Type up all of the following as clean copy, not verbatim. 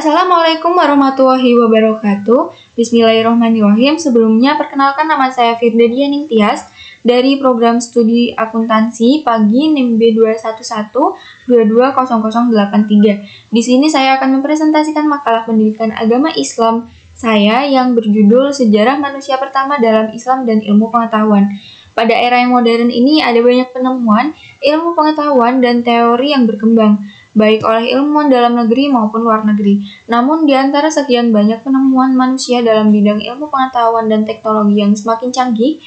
Assalamualaikum warahmatullahi wabarakatuh. Bismillahirrahmanirrahim. Sebelumnya perkenalkan, nama saya Firda Dianing Tias dari program studi akuntansi pagi NIM B2112200083. Di sini saya akan mempresentasikan makalah pendidikan agama Islam saya yang berjudul Sejarah Manusia Pertama dalam Islam dan Ilmu Pengetahuan. Pada era yang modern ini ada banyak penemuan, ilmu pengetahuan, dan teori yang berkembang, baik oleh ilmuwan dalam negeri maupun luar negeri. Namun, di antara sekian banyak penemuan manusia dalam bidang ilmu pengetahuan dan teknologi yang semakin canggih,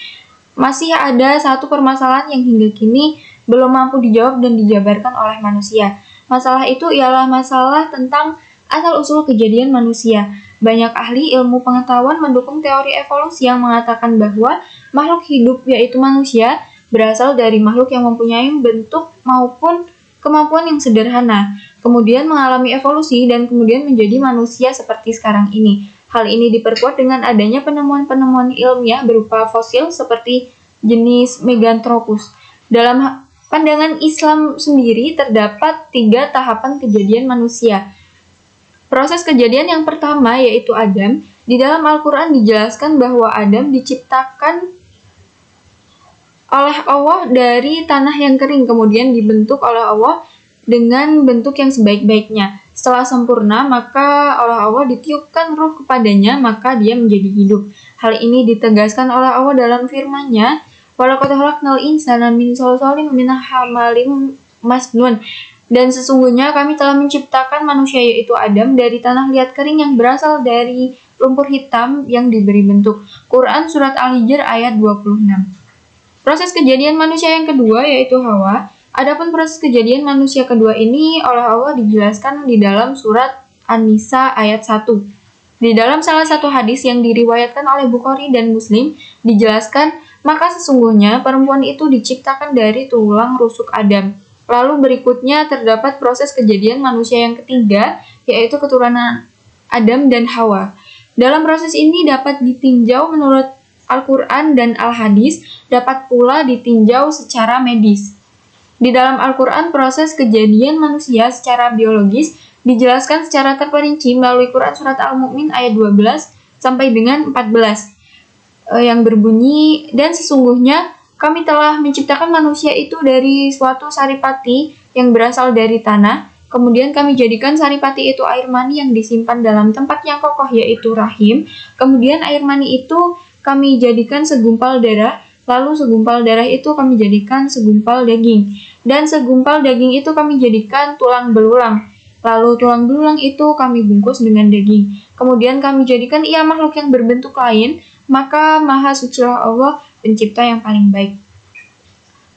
masih ada satu permasalahan yang hingga kini belum mampu dijawab dan dijabarkan oleh manusia. Masalah itu ialah masalah tentang asal-usul kejadian manusia. Banyak ahli ilmu pengetahuan mendukung teori evolusi yang mengatakan bahwa makhluk hidup, yaitu manusia, berasal dari makhluk yang mempunyai bentuk maupun kemampuan yang sederhana, kemudian mengalami evolusi dan kemudian menjadi manusia seperti sekarang ini. Hal ini diperkuat dengan adanya penemuan-penemuan ilmiah berupa fosil seperti jenis Meganthropus. Dalam pandangan Islam sendiri terdapat 3 tahapan kejadian manusia. Proses kejadian yang pertama yaitu Adam. Di dalam Al-Quran dijelaskan bahwa Adam diciptakan oleh Allah dari tanah yang kering, kemudian dibentuk oleh Allah dengan bentuk yang sebaik-baiknya. Setelah sempurna, maka oleh Allah ditiupkan ruh kepadanya, maka dia menjadi hidup. Hal ini ditegaskan oleh Allah dalam firman-Nya, "Walaqad khalaqnal insana min shalsalin min hamalim masnun." Dan sesungguhnya kami telah menciptakan manusia yaitu Adam dari tanah liat kering yang berasal dari lumpur hitam yang diberi bentuk. Quran Surat Al-Hijr ayat 26. Proses kejadian manusia yang kedua yaitu Hawa. Adapun proses kejadian manusia kedua ini oleh Allah dijelaskan di dalam surat An-Nisa ayat 1. Di dalam salah satu hadis yang diriwayatkan oleh Bukhari dan Muslim dijelaskan, maka sesungguhnya perempuan itu diciptakan dari tulang rusuk Adam. Lalu berikutnya terdapat proses kejadian manusia yang ketiga, yaitu keturunan Adam dan Hawa. Dalam proses ini dapat ditinjau menurut Al-Quran dan Al-Hadis, dapat pula ditinjau secara medis. Di dalam Al-Quran, proses kejadian manusia secara biologis dijelaskan secara terperinci melalui Quran Surat Al-Mu'min ayat 12 sampai dengan 14, yang berbunyi, "Dan sesungguhnya kami telah menciptakan manusia itu dari suatu saripati yang berasal dari tanah. Kemudian kami jadikan saripati itu air mani yang disimpan dalam tempat yang kokoh yaitu rahim. Kemudian air mani itu kami jadikan segumpal darah. Lalu segumpal darah itu kami jadikan segumpal daging. Dan segumpal daging itu kami jadikan tulang belulang. Lalu tulang belulang itu kami bungkus dengan daging. Kemudian kami jadikan ia makhluk yang berbentuk lain. Maka Maha Sucilah Allah, pencipta yang paling baik."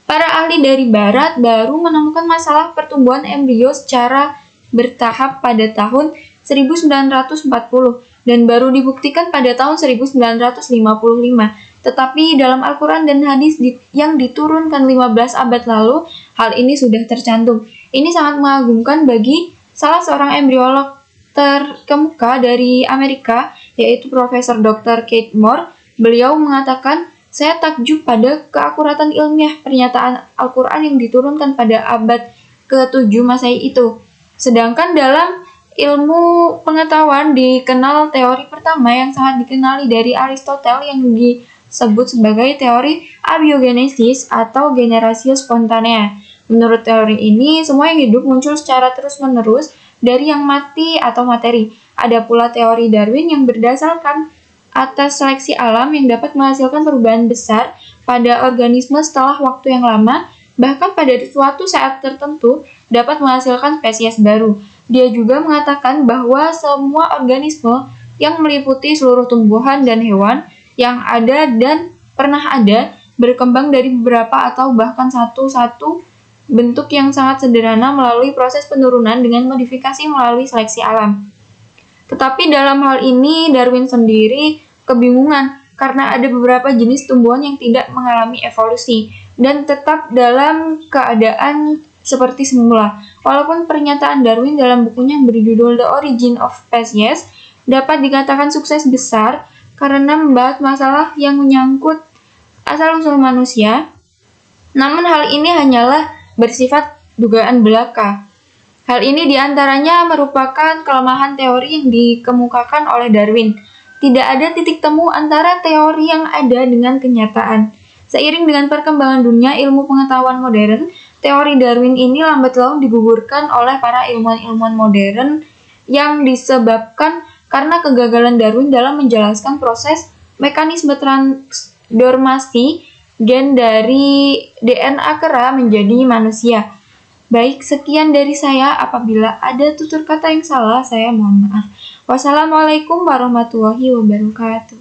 Para ahli dari barat baru menemukan masalah pertumbuhan embrio secara bertahap pada tahun 1940 dan baru dibuktikan pada tahun 1955. Tetapi dalam Al-Quran dan hadis yang diturunkan 15 abad lalu, hal ini sudah tercantum. Ini sangat mengagumkan bagi salah seorang embriolog terkemuka dari Amerika, yaitu Profesor Dr. Keith Moore. Beliau mengatakan, "Saya takjub pada keakuratan ilmiah pernyataan Al-Quran yang diturunkan pada abad ke-7 Masehi itu. Sedangkan dalam ilmu pengetahuan dikenal teori pertama yang sangat dikenali dari Aristoteles yang disebut sebagai teori abiogenesis atau generatio spontanea. Menurut teori ini, semua yang hidup muncul secara terus-menerus dari yang mati atau materi. Ada pula teori Darwin yang berdasarkan atas seleksi alam yang dapat menghasilkan perubahan besar pada organisme setelah waktu yang lama, bahkan pada suatu saat tertentu dapat menghasilkan spesies baru." Dia juga mengatakan bahwa semua organisme yang meliputi seluruh tumbuhan dan hewan yang ada dan pernah ada berkembang dari beberapa atau bahkan satu bentuk yang sangat sederhana melalui proses penurunan dengan modifikasi melalui seleksi alam. Tetapi dalam hal ini Darwin sendiri kebingungan karena ada beberapa jenis tumbuhan yang tidak mengalami evolusi dan tetap dalam keadaan seperti semula. Walaupun pernyataan Darwin dalam bukunya yang berjudul The Origin of Species dapat dikatakan sukses besar karena membahas masalah yang menyangkut asal-usul manusia, namun hal ini hanyalah bersifat dugaan belaka. Hal ini diantaranya merupakan kelemahan teori yang dikemukakan oleh Darwin. Tidak ada titik temu antara teori yang ada dengan kenyataan. Seiring dengan perkembangan dunia ilmu pengetahuan modern, teori Darwin ini lambat laun digugurkan oleh para ilmuwan-ilmuwan modern yang disebabkan karena kegagalan Darwin dalam menjelaskan proses mekanisme transformasi gen dari DNA kera menjadi manusia. Baik, sekian dari saya. Apabila ada tutur kata yang salah, saya mohon maaf. Wassalamualaikum warahmatullahi wabarakatuh.